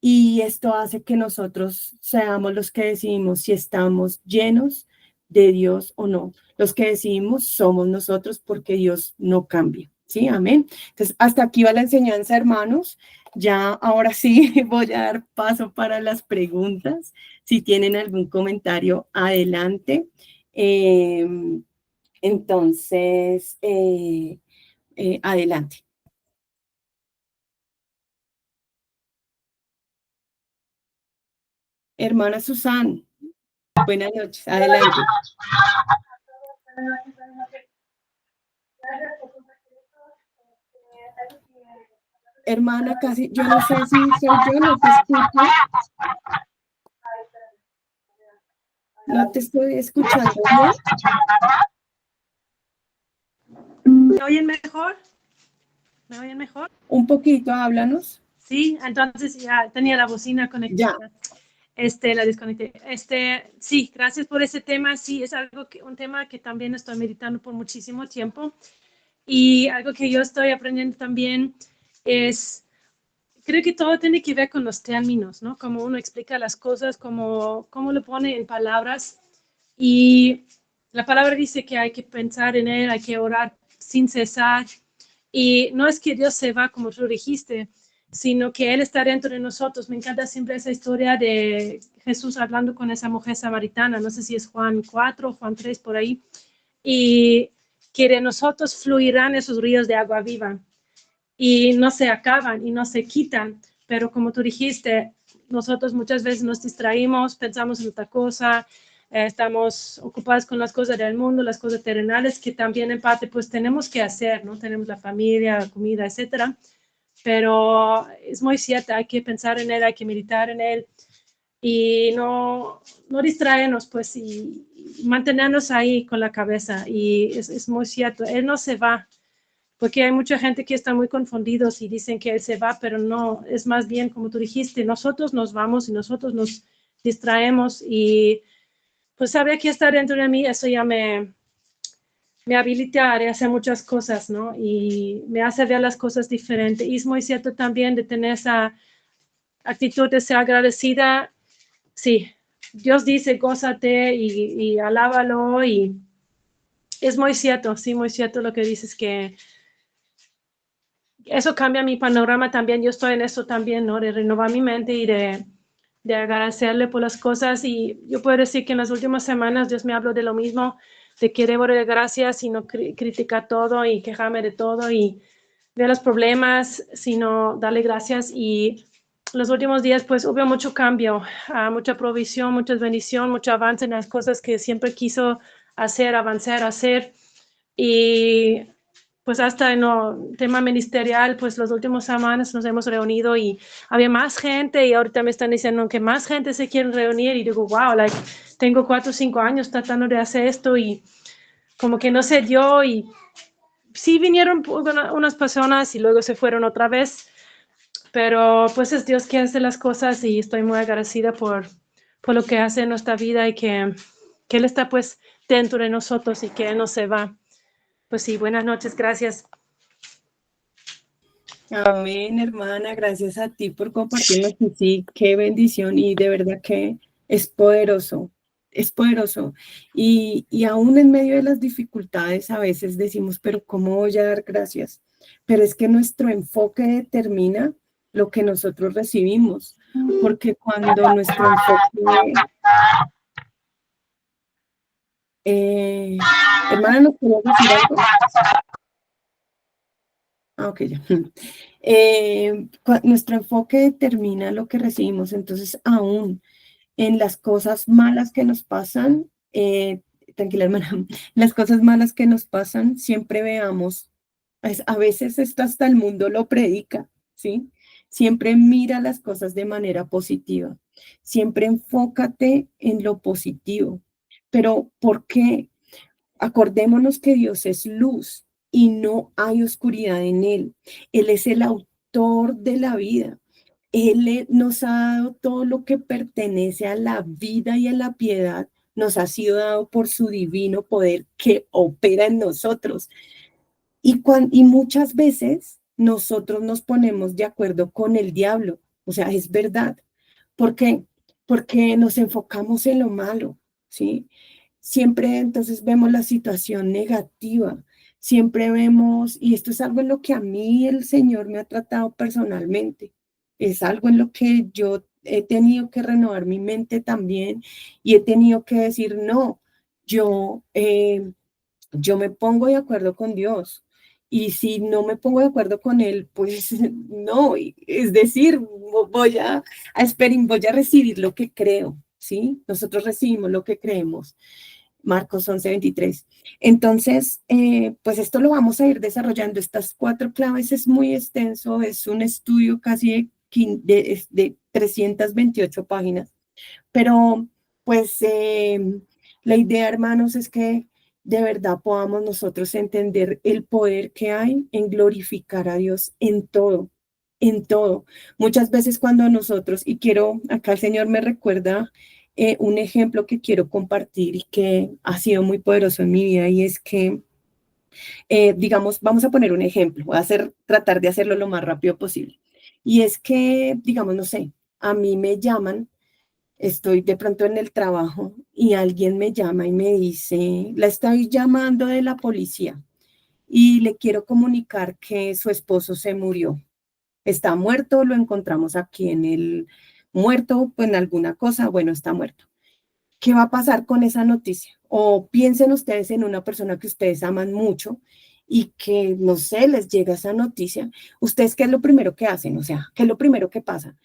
Y esto hace que nosotros seamos los que decidimos si estamos llenos de Dios o no. Los que decidimos somos nosotros porque Dios no cambia. ¿Sí? Amén. Entonces, hasta aquí va la enseñanza, hermanos. Ya ahora sí voy a dar paso para las preguntas. Si tienen algún comentario, adelante. Eh, entonces, adelante. Hermana Susan, buenas noches, adelante. Hermana, casi, yo no sé si soy yo, no te escucho. No te estoy escuchando bien. ¿Me oyen mejor? ¿Me oyen mejor? Un poquito, háblanos. Sí, entonces ya tenía la bocina conectada. La desconecté. Sí, gracias por ese tema. Sí, es un tema que también estoy meditando por muchísimo tiempo. Y algo que yo estoy aprendiendo también es, creo que todo tiene que ver con los términos, ¿no? Cómo uno explica las cosas, cómo lo pone en palabras. Y la palabra dice que hay que pensar en Él, hay que orar sin cesar. Y no es que Dios se va, como tú dijiste, sino que Él está dentro de nosotros. Me encanta siempre esa historia de Jesús hablando con esa mujer samaritana, no sé si es Juan 4, Juan 3, por ahí, y que de nosotros fluirán esos ríos de agua viva y no se acaban y no se quitan, pero como tú dijiste, nosotros muchas veces nos distraímos, pensamos en otra cosa, estamos ocupados con las cosas del mundo, las cosas terrenales, que también en parte pues tenemos que hacer, ¿no? Tenemos la familia, la comida, etcétera, pero es muy cierto, hay que pensar en Él, hay que meditar en Él y no distraernos, pues, y mantenernos ahí con la cabeza, y es muy cierto, Él no se va, porque hay mucha gente que está muy confundidos y dicen que Él se va, pero no, es más bien como tú dijiste, nosotros nos vamos y nosotros nos distraemos y pues saber que está dentro de mí, eso ya me habilita a hacer muchas cosas, ¿no? Y me hace ver las cosas diferentes. Y es muy cierto también de tener esa actitud de ser agradecida. Sí, Dios dice, gózate y alábalo, y es muy cierto, sí, muy cierto lo que dices, que eso cambia mi panorama también. Yo estoy en eso también, ¿no? De renovar mi mente y de agradecerle por las cosas. Y yo puedo decir que en las últimas semanas Dios me habló de lo mismo, de que debo de gracias y no criticar todo y quejarme de todo y ver los problemas, sino darle gracias. Y los últimos días pues hubo mucho cambio, mucha provisión, mucha bendición, mucho avance en las cosas que siempre quiso hacer, avanzar, hacer. Y pues hasta en el tema ministerial, pues los últimos semanas nos hemos reunido y había más gente, y ahorita me están diciendo que más gente se quiere reunir, y digo, wow, like, tengo 4 o 5 años tratando de hacer esto y como que no se dio, y sí vinieron unas personas y luego se fueron otra vez, pero pues es Dios que hace las cosas, y estoy muy agradecida por lo que hace en nuestra vida, y que Él está pues dentro de nosotros y que Él no se va. Pues sí, buenas noches, gracias. Amén, hermana, gracias a ti por compartirnos. Y sí, qué bendición y de verdad que es poderoso, es poderoso. Y aún en medio de las dificultades a veces decimos, pero ¿cómo voy a dar gracias? Pero es que nuestro enfoque determina lo que nosotros recibimos, porque cuando nuestro enfoque Hermana, ¿nos querías decir algo? Ok, ya. Nuestro enfoque determina lo que recibimos, entonces aún en las cosas malas que nos pasan, tranquila hermana, las cosas malas que nos pasan, siempre veamos, a veces esto hasta el mundo lo predica, ¿sí? Siempre mira las cosas de manera positiva, siempre enfócate en lo positivo. Pero ¿por qué? Acordémonos que Dios es luz y no hay oscuridad en Él. Él es el autor de la vida. Nos ha dado todo lo que pertenece a la vida y a la piedad. Nos ha sido dado por su divino poder que opera en nosotros. Y muchas veces nosotros nos ponemos de acuerdo con el diablo. O sea, es verdad. ¿Por qué? Porque nos enfocamos en lo malo, ¿sí? Siempre entonces vemos la situación negativa, siempre vemos, y esto es algo en lo que a mí el Señor me ha tratado personalmente, es algo en lo que yo he tenido que renovar mi mente también y he tenido que decir, no, yo, eh, yo me pongo de acuerdo con Dios. Y si no me pongo de acuerdo con él, pues no, es decir, voy a recibir lo que creo, ¿sí? Nosotros recibimos lo que creemos. Marcos 11:23. Entonces, pues esto lo vamos a ir desarrollando. Estas 4 claves es muy extenso, es un estudio casi de 328 páginas, pero pues la idea, hermanos, es que de verdad podamos nosotros entender el poder que hay en glorificar a Dios en todo, en todo. Muchas veces cuando nosotros, y quiero, acá el Señor me recuerda un ejemplo que quiero compartir y que ha sido muy poderoso en mi vida, y es que, digamos, vamos a poner un ejemplo, voy a tratar de hacerlo lo más rápido posible. Y es que, digamos, no sé, a mí me llaman, estoy de pronto en el trabajo y alguien me llama y me dice, la estoy llamando de la policía y le quiero comunicar que su esposo se murió. Está muerto, lo encontramos aquí en el muerto, pues en alguna cosa, bueno, está muerto. ¿Qué va a pasar con esa noticia? O piensen ustedes en una persona que ustedes aman mucho y que, no sé, les llega esa noticia. ¿Ustedes qué es lo primero que hacen? O sea, ¿qué es lo primero que pasa?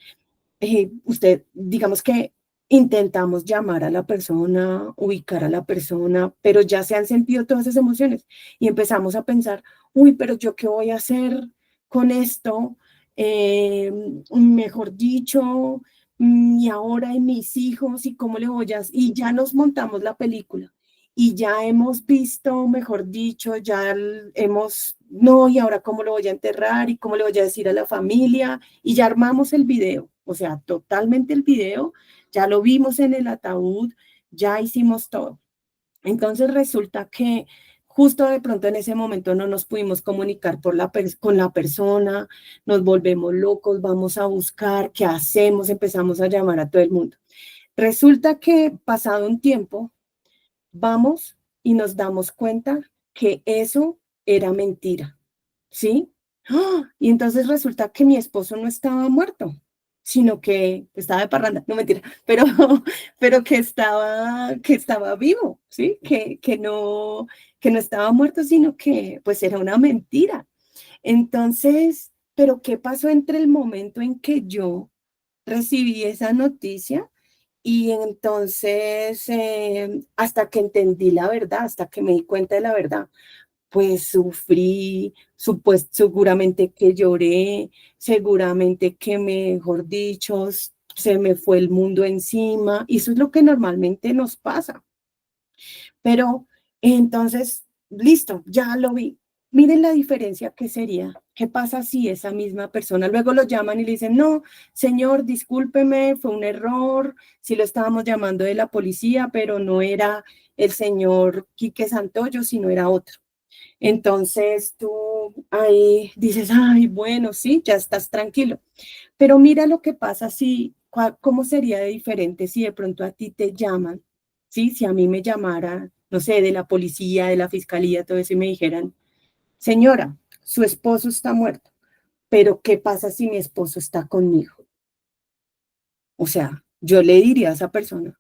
Usted, digamos que intentamos llamar a la persona, ubicar a la persona, pero ya se han sentido todas esas emociones y empezamos a pensar, uy, pero yo qué voy a hacer con esto. Mejor dicho, y ahora en mis hijos y cómo le voy a... Y ya nos montamos la película y ya hemos visto, mejor dicho, hemos, no, y ahora cómo lo voy a enterrar y cómo le voy a decir a la familia y ya armamos el video, o sea, totalmente el video, ya lo vimos en el ataúd, ya hicimos todo. Entonces resulta que justo de pronto en ese momento no nos pudimos comunicar con la persona, nos volvemos locos, vamos a buscar, ¿qué hacemos? Empezamos a llamar a todo el mundo. Resulta que pasado un tiempo, vamos y nos damos cuenta que eso era mentira, ¿sí? ¡Ah! Y entonces resulta que mi esposo no estaba muerto, sino que estaba de parranda, no mentira, pero, pero que estaba vivo, ¿sí? Que no estaba muerto, sino que pues era una mentira. Entonces, ¿pero qué pasó entre el momento en que yo recibí esa noticia y entonces hasta que entendí la verdad, hasta que me di cuenta de la verdad? Pues sufrí, seguramente que lloré, seguramente que, mejor dicho, se me fue el mundo encima, y eso es lo que normalmente nos pasa. Pero entonces, listo, ya lo vi. Miren la diferencia que sería. ¿Qué pasa si esa misma persona luego lo llaman y le dicen, no, señor, discúlpeme, fue un error, sí lo estábamos llamando de la policía, pero no era el señor Quique Santoyo, sino era otro? Entonces tú ahí dices, ay, bueno, sí, ya estás tranquilo. Pero mira lo que pasa si, cómo sería de diferente si de pronto a ti te llaman, ¿sí? Si a mí me llamara, no sé, de la policía, de la fiscalía, todo eso, y me dijeran, señora, su esposo está muerto, pero ¿qué pasa si mi esposo está conmigo? O sea, yo le diría a esa persona,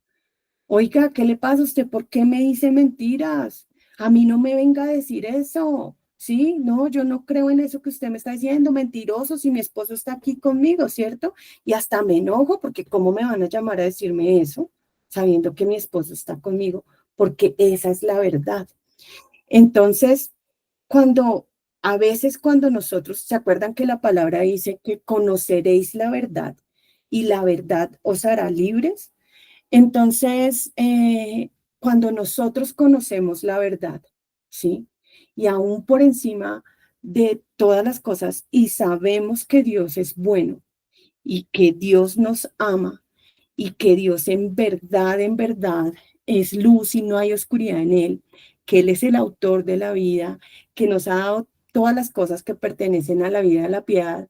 Oiga, ¿qué le pasa a usted? ¿Por qué me dice mentiras? A mí no me venga a decir eso. Sí, no, yo no creo en eso que usted me está diciendo, mentiroso, si mi esposo está aquí conmigo, ¿cierto? Y hasta me enojo porque ¿cómo me van a llamar a decirme eso? Sabiendo que mi esposo está conmigo, porque esa es la verdad. Entonces, cuando a veces cuando nosotros, ¿se acuerdan que la palabra dice que conoceréis la verdad y la verdad os hará libres? Entonces, cuando nosotros conocemos la verdad, ¿sí? Y aún por encima de todas las cosas y sabemos que Dios es bueno y que Dios nos ama y que Dios en verdad es luz y no hay oscuridad en Él, que Él es el autor de la vida, que nos ha dado todas las cosas que pertenecen a la vida de la piedad,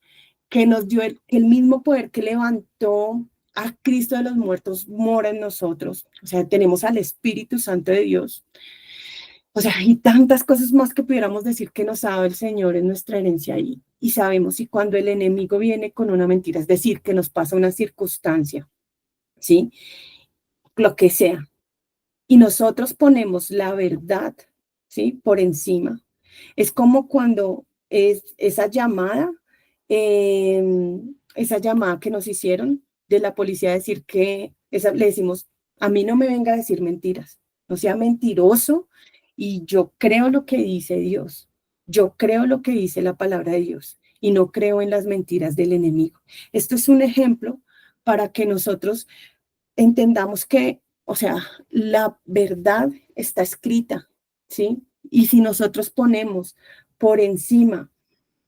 que nos dio el mismo poder que levantó a Cristo de los muertos mora en nosotros. O sea, tenemos al Espíritu Santo de Dios. O sea, y tantas cosas más que pudiéramos decir que nos ha dado el Señor en nuestra herencia ahí. Y sabemos, y cuando el enemigo viene con una mentira, es decir, que nos pasa una circunstancia, ¿sí? Lo que sea. Y nosotros ponemos la verdad, ¿sí? Por encima. Es como cuando es esa llamada que nos hicieron de la policía a decir le decimos, a mí no me venga a decir mentiras, no sea mentiroso y yo creo lo que dice Dios, yo creo lo que dice la palabra de Dios y no creo en las mentiras del enemigo. Esto es un ejemplo para que nosotros entendamos que, o sea, la verdad está escrita, ¿sí? Y si nosotros ponemos por encima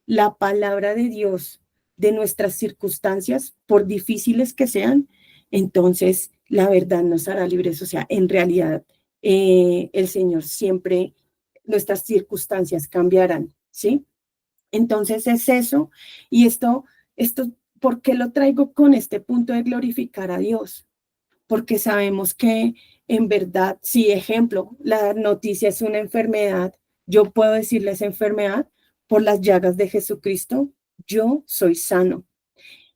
la palabra de Dios de nuestras circunstancias, por difíciles que sean, entonces la verdad nos hará libres. O sea, en realidad, el Señor siempre, nuestras circunstancias cambiarán, ¿sí? Entonces es eso. Y esto, ¿por qué lo traigo con este punto de glorificar a Dios? Porque sabemos que en verdad, si ejemplo, la noticia es una enfermedad, yo puedo decirle esa enfermedad, por las llagas de Jesucristo, yo soy sano.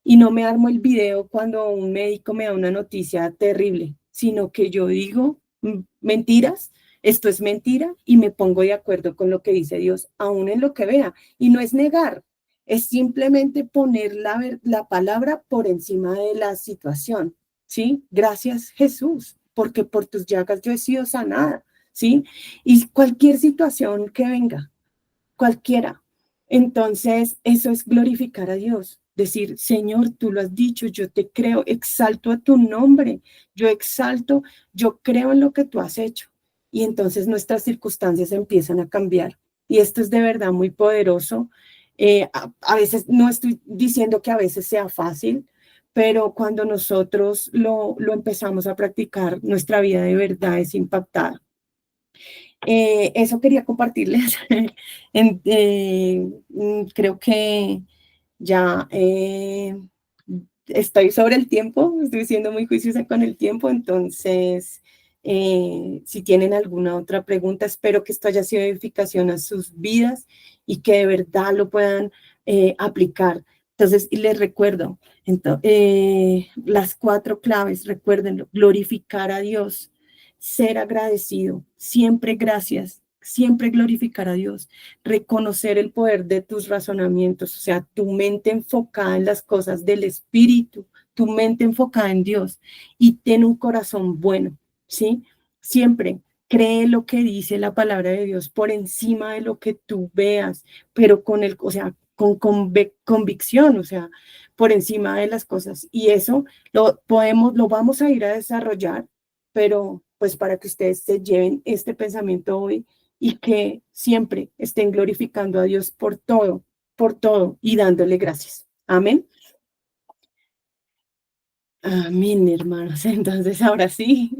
Y no me armo el video cuando un médico me da una noticia terrible, sino que yo digo mentiras, esto es mentira y me pongo de acuerdo con lo que dice Dios, aún en lo que vea. Y no es negar, es simplemente poner la palabra por encima de la situación, ¿sí? Gracias Jesús, porque por tus llagas yo he sido sanada, ¿sí? Y cualquier situación que venga, cualquiera. Entonces, eso es glorificar a Dios. Decir, Señor, tú lo has dicho, yo te creo, exalto a tu nombre, yo exalto, yo creo en lo que tú has hecho. Y entonces nuestras circunstancias empiezan a cambiar. Y esto es de verdad muy poderoso. A veces, no estoy diciendo que a veces sea fácil, pero cuando nosotros lo empezamos a practicar, nuestra vida de verdad es impactada. Eso quería compartirles. Creo que ya estoy sobre el tiempo, estoy siendo muy juiciosa con el tiempo, entonces si tienen alguna otra pregunta, espero que esto haya sido edificación a sus vidas y que de verdad lo puedan aplicar. Entonces, y les recuerdo, las 4 claves, recuérdenlo, glorificar a Dios, ser agradecido, siempre gracias, siempre glorificar a Dios, reconocer el poder de tus razonamientos, o sea, tu mente enfocada en las cosas del Espíritu, tu mente enfocada en Dios y ten un corazón bueno, ¿sí? Siempre cree lo que dice la palabra de Dios por encima de lo que tú veas, pero o sea, con convicción, o sea, por encima de las cosas. Y eso lo vamos a ir a desarrollar, pero pues para que ustedes se lleven este pensamiento hoy y que siempre estén glorificando a Dios por todo y dándole gracias. Amén. Amén, hermanos. Entonces, ahora sí,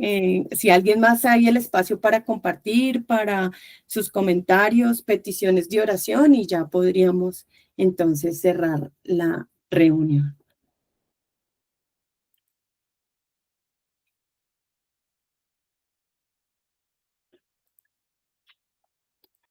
si alguien más hay el espacio para compartir, para sus comentarios, peticiones de oración y ya podríamos entonces cerrar la reunión.